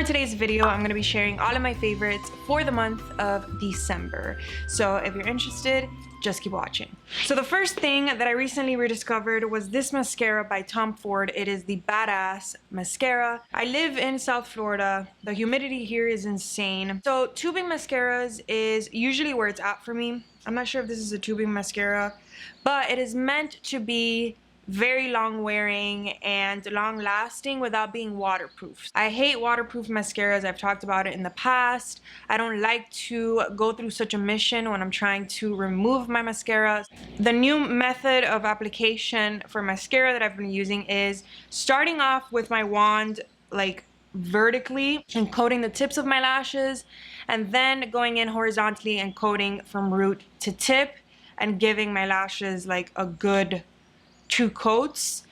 For today's video, I'm going to be sharing all of my favorites for the month of December. So if you're interested, just keep watching. So the first thing that I recently rediscovered was this mascara by Tom Ford. It is the Badass Mascara. I live in South Florida. The humidity here is insane. So tubing mascaras is usually where it's at for me. I'm not sure if this is a tubing mascara, but it is meant to be very long wearing and long lasting without being waterproof. I hate waterproof mascaras. I've talked about it in the past. I don't like to go through such a mission when I'm trying to remove my mascara. The new method of application for mascara that I've been using is starting off with my wand like vertically and coating the tips of my lashes, and then going in horizontally and coating from root to tip and giving my lashes like a good 2 coats.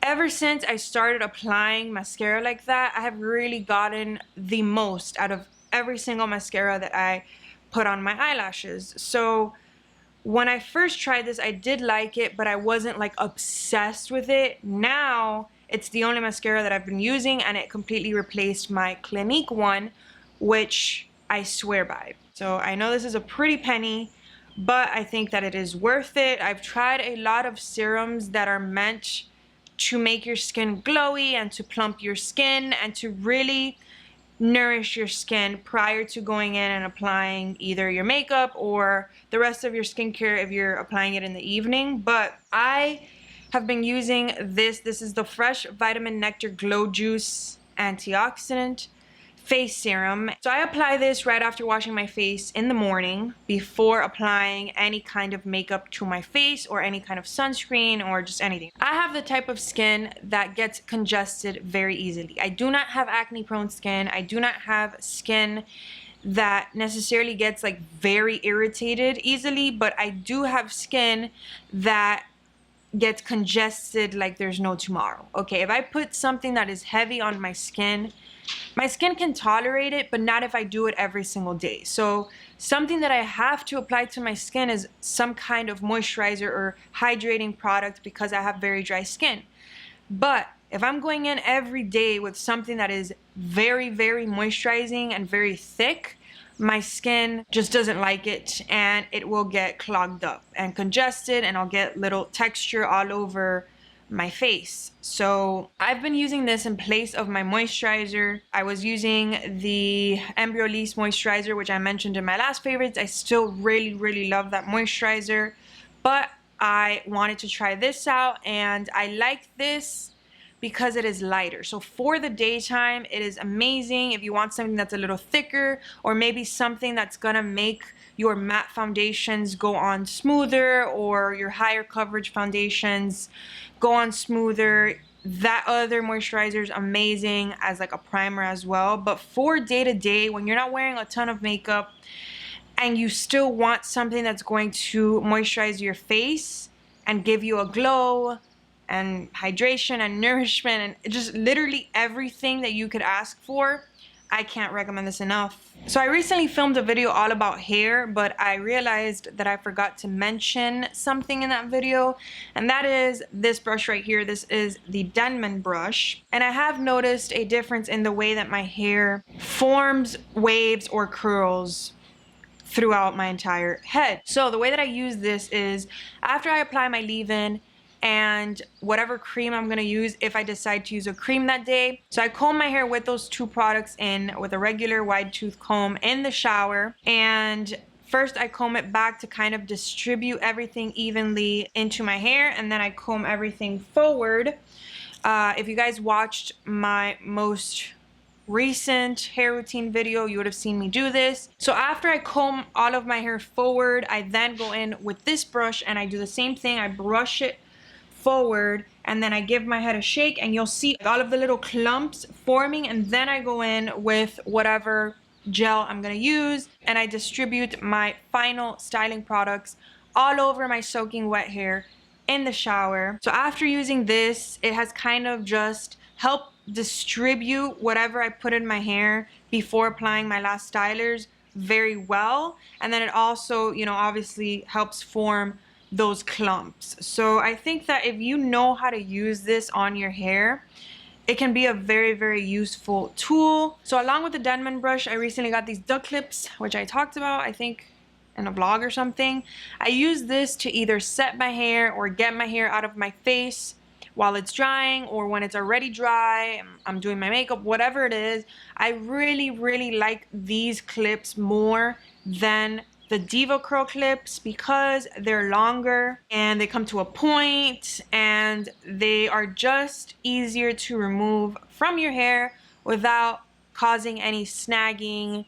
Ever since I started applying mascara like that, I have really gotten the most out of every single mascara that I put on my eyelashes. So when I first tried this, I did like it, but I wasn't like obsessed with it. Now it's the only mascara that I've been using, and it completely replaced my Clinique one, which I swear by. So I know this is a pretty penny, but I think that it is worth it. I've tried a lot of serums that are meant to make your skin glowy and to plump your skin and to really nourish your skin prior to going in and applying either your makeup or the rest of your skincare if you're applying it in the evening. But I have been using this. This is the Fresh Vitamin Nectar Glow Juice Antioxidant Face Serum. So I apply this right after washing my face in the morning before applying any kind of makeup to my face or any kind of sunscreen or just anything. I have the type of skin that gets congested very easily. I do not have acne prone skin. I do not have skin that necessarily gets like very irritated easily, but I do have skin that gets congested like there's no tomorrow. Okay, if I put something that is heavy on my skin can tolerate it, but not if I do it every single day. So something that I have to apply to my skin is some kind of moisturizer or hydrating product because I have very dry skin. But if I'm going in every day with something that is very, very moisturizing and very thick, my skin just doesn't like it, and it will get clogged up and congested, and I'll get little texture all over my face. So I've been using this in place of my moisturizer. I was using the Embryolisse moisturizer, which I mentioned in my last favorites. I still really love that moisturizer, but I wanted to try this out, and I like this because it is lighter. So for the daytime, it is amazing. If you want something that's a little thicker, or maybe something that's gonna make your matte foundations go on smoother, or your higher coverage foundations go on smoother, that other moisturizer is amazing as like a primer as well. But for day to day, when you're not wearing a ton of makeup and you still want something that's going to moisturize your face and give you a glow and hydration and nourishment and just literally everything that you could ask for, I can't recommend this enough. So I recently filmed a video all about hair, but I realized that I forgot to mention something in that video, and that is this brush right here. This is the Denman brush, and I have noticed a difference in the way that my hair forms waves or curls throughout my entire head. So the way that I use this is after I apply my leave-in and whatever cream I'm gonna use, if I decide to use a cream that day. So I comb my hair with those 2 products in with a regular wide tooth comb in the shower, and first I comb it back to kind of distribute everything evenly into my hair, and then I comb everything forward. If you guys watched my most recent hair routine video, you would have seen me do this. So after I comb all of my hair forward, I then go in with this brush and I do the same thing. I brush it forward, and then I give my head a shake, and you'll see all of the little clumps forming, and then I go in with whatever gel I'm gonna use, and I distribute my final styling products all over my soaking wet hair in the shower. So after using this, it has kind of just helped distribute whatever I put in my hair before applying my last stylers very well, and then it also, you know, obviously helps form those clumps. So I think that if you know how to use this on your hair, it can be a very useful tool. So along with the Denman brush, I recently got these duck clips, which I talked about, I think, in a vlog or something. I use this to either set my hair or get my hair out of my face while it's drying, or when it's already dry, I'm doing my makeup, whatever it is. I really like these clips more than the Diva Curl clips because they're longer and they come to a point and they are just easier to remove from your hair without causing any snagging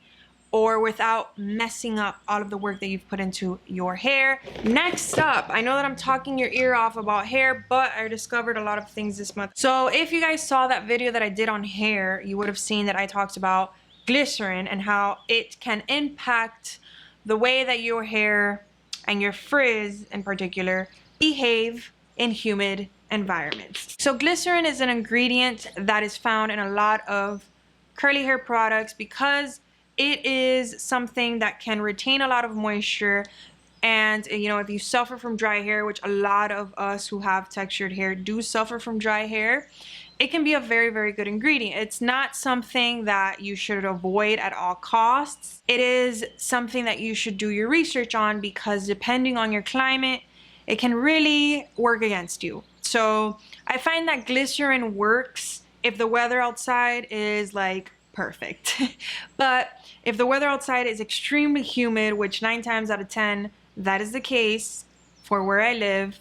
or without messing up all of the work that you've put into your hair. Next up, I know that I'm talking your ear off about hair, but I discovered a lot of things this month. So if you guys saw that video that I did on hair, you would have seen that I talked about glycerin and how it can impact the way that your hair and your frizz in particular behave in humid environments. So glycerin is an ingredient that is found in a lot of curly hair products because it is something that can retain a lot of moisture. And you know, if you suffer from dry hair, which a lot of us who have textured hair do suffer from dry hair, it can be a very good ingredient. It's not something that you should avoid at all costs. It is something that you should do your research on because depending on your climate, it can really work against you. So I find that glycerin works if the weather outside is like perfect. But if the weather outside is extremely humid, which 9 times out of 10, that is the case for where I live,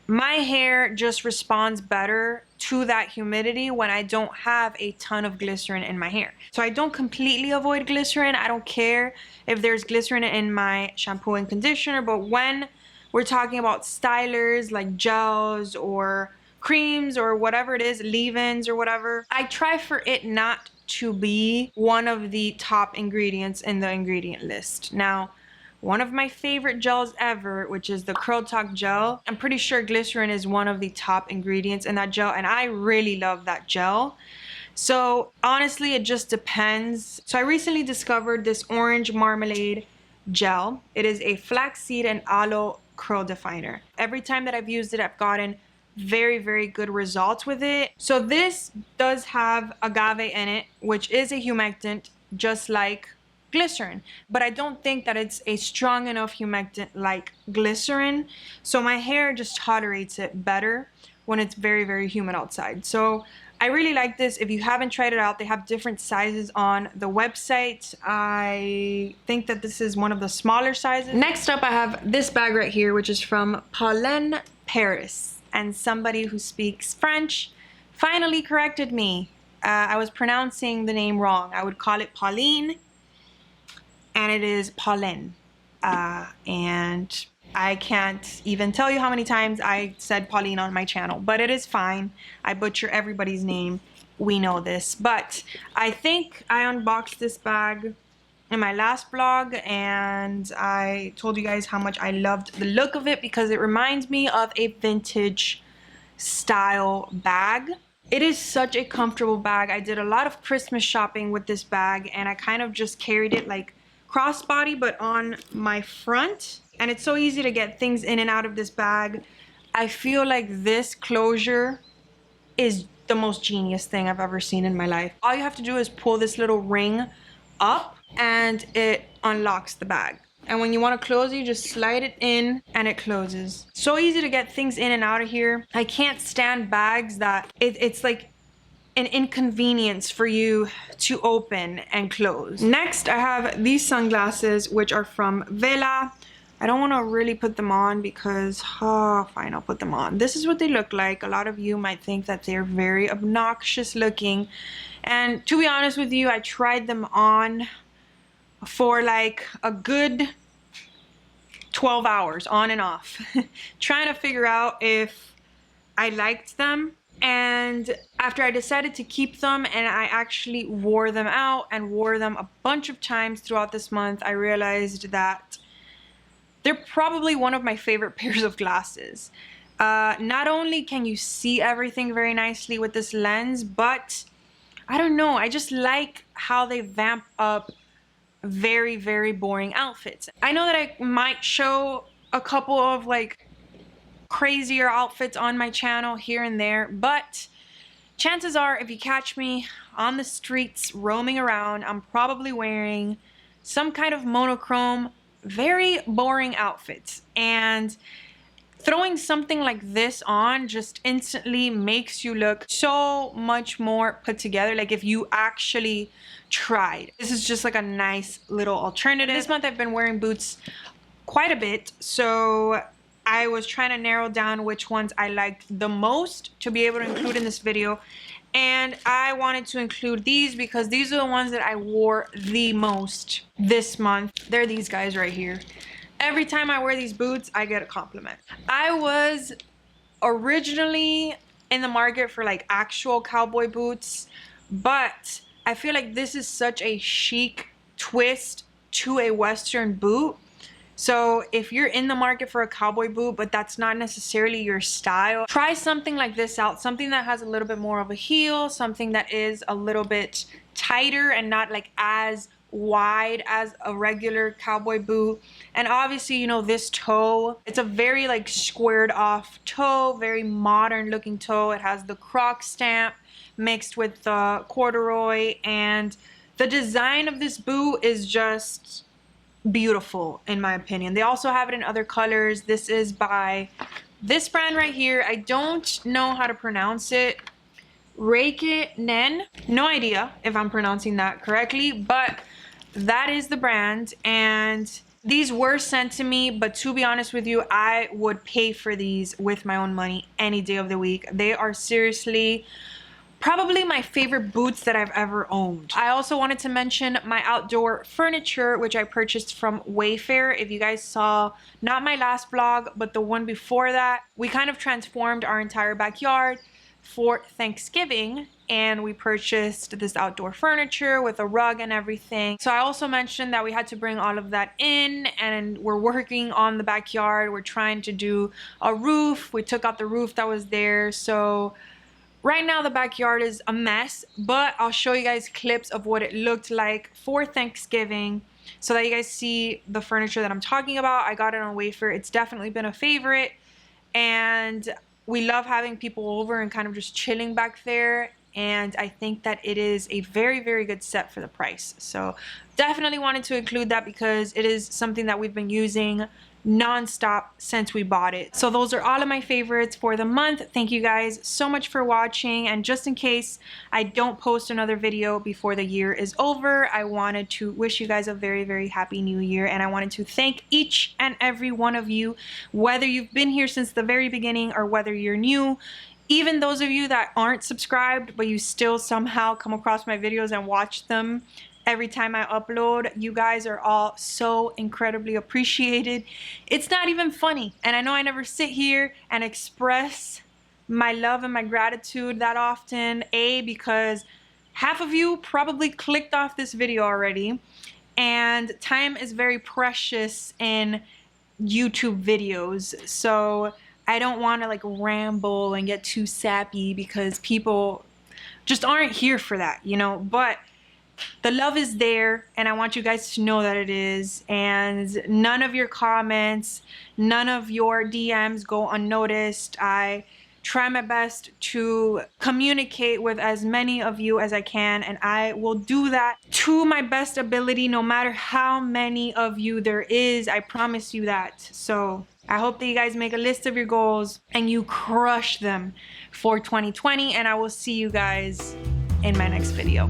my hair just responds better to that humidity when I don't have a ton of glycerin in my hair. So I don't completely avoid glycerin. I don't care if there's glycerin in my shampoo and conditioner, but when we're talking about stylers like gels or creams or whatever it is, leave-ins or whatever, I try for it not to be one of the top ingredients in the ingredient list. Now, one of my favorite gels ever, which is the Curl Talk gel, I'm pretty sure glycerin is one of the top ingredients in that gel, and I really love that gel. So honestly, it just depends. So I recently discovered this orange marmalade gel. It is a flaxseed and aloe curl definer. Every time that I've used it, I've gotten very good results with it. So this does have agave in it, which is a humectant just like glycerin, but I don't think that it's a strong enough humectant like glycerin, so my hair just tolerates it better when it's very humid outside. So I really like this. If you haven't tried it out, they have different sizes on the website. I think that this is one of the smaller sizes. Next up, I have this bag right here, which is from Pauline Paris. And somebody who speaks French finally corrected me. I was pronouncing the name wrong. I would call it Pauline, and it is Pauline. And I can't even tell you how many times I said Pauline on my channel, but it is fine. I butcher everybody's name. We know this. But I think I unboxed this bag in my last vlog, and I told you guys how much I loved the look of it because it reminds me of a vintage style bag. It is such a comfortable bag. I did a lot of Christmas shopping with this bag, and I kind of just carried it like crossbody but on my front, and it's so easy to get things in and out of this bag. I feel like this closure is the most genius thing I've ever seen in my life. All you have to do is pull this little ring up and it unlocks the bag, and when you want to close it, you just slide it in and it closes. So easy to get things in and out of here. I can't stand bags that it's like an inconvenience for you to open and close. Next, I have these sunglasses, which are from Vela. I don't want to really put them on because, oh, fine, I'll put them on. This is what they look like. A lot of you might think that they're very obnoxious looking, and to be honest with you, I tried them on for like a good 12 hours on and off trying to figure out if I liked them. And after I decided to keep them and I actually wore them out and wore them a bunch of times throughout this month, I realized that they're probably one of my favorite pairs of glasses. Not only can you see everything very nicely with this lens, but I don't know, I just like how they vamp up very boring outfits. I know that I might show a couple of like crazier outfits on my channel here and there, but chances are if you catch me on the streets roaming around, I'm probably wearing some kind of monochrome, very boring outfit. And throwing something like this on just instantly makes you look so much more put together, like if you actually tried. This is just like a nice little alternative. This month I've been wearing boots quite a bit, so I was trying to narrow down which ones I liked the most to be able to include in this video. And I wanted to include these because these are the ones that I wore the most this month. They're these guys right here. Every time I wear these boots, I get a compliment. I was originally in the market for like actual cowboy boots, but I feel like this is such a chic twist to a Western boot. So if you're in the market for a cowboy boot, but that's not necessarily your style, try something like this out. Something that has a little bit more of a heel, something that is a little bit tighter and not like as wide as a regular cowboy boot. And obviously, you know, this toe, it's a very like squared off toe, very modern looking toe. It has the Croc stamp mixed with the corduroy, and the design of this boot is just beautiful in my opinion. They also have it in other colors. This is by this brand right here. I don't know how to pronounce it. Reikinen. No idea if I'm pronouncing that correctly, but that is the brand. And these were sent to me, but to be honest with you, I would pay for these with my own money any day of the week. They are seriously probably my favorite boots that I've ever owned. I also wanted to mention my outdoor furniture, which I purchased from Wayfair. If you guys saw not my last vlog, but the one before that, we kind of transformed our entire backyard for Thanksgiving, and we purchased this outdoor furniture with a rug and everything. So I also mentioned that we had to bring all of that in, and we're working on the backyard. We're trying to do a roof. We took out the roof that was there. So right now the backyard is a mess, but I'll show you guys clips of what it looked like for Thanksgiving so that you guys see the furniture that I'm talking about. I got it on Wayfair. It's definitely been a favorite, and we love having people over and kind of just chilling back there. And I think that it is a very, very good set for the price. So definitely wanted to include that because it is something that we've been using non-stop since we bought it. So those are all of my favorites for the month. Thank you guys so much for watching. And just in case I don't post another video before the year is over, I wanted to wish you guys a very, very happy new year. And I wanted to thank each and every one of you, whether you've been here since the very beginning or whether you're new. Even those of you that aren't subscribed, but you still somehow come across my videos and watch them every time I upload, you guys are all so incredibly appreciated. It's not even funny. And I know I never sit here and express my love and my gratitude that often. Because half of you probably clicked off this video already, and time is very precious in YouTube videos. So I don't want to like ramble and get too sappy because people just aren't here for that, you know. But the love is there, and I want you guys to know that it is. And none of your comments, none of your DMs go unnoticed. I try my best to communicate with as many of you as I can, and I will do that to my best ability, no matter how many of you there is. I promise you that. So I hope that you guys make a list of your goals and you crush them for 2020, and I will see you guys in my next video.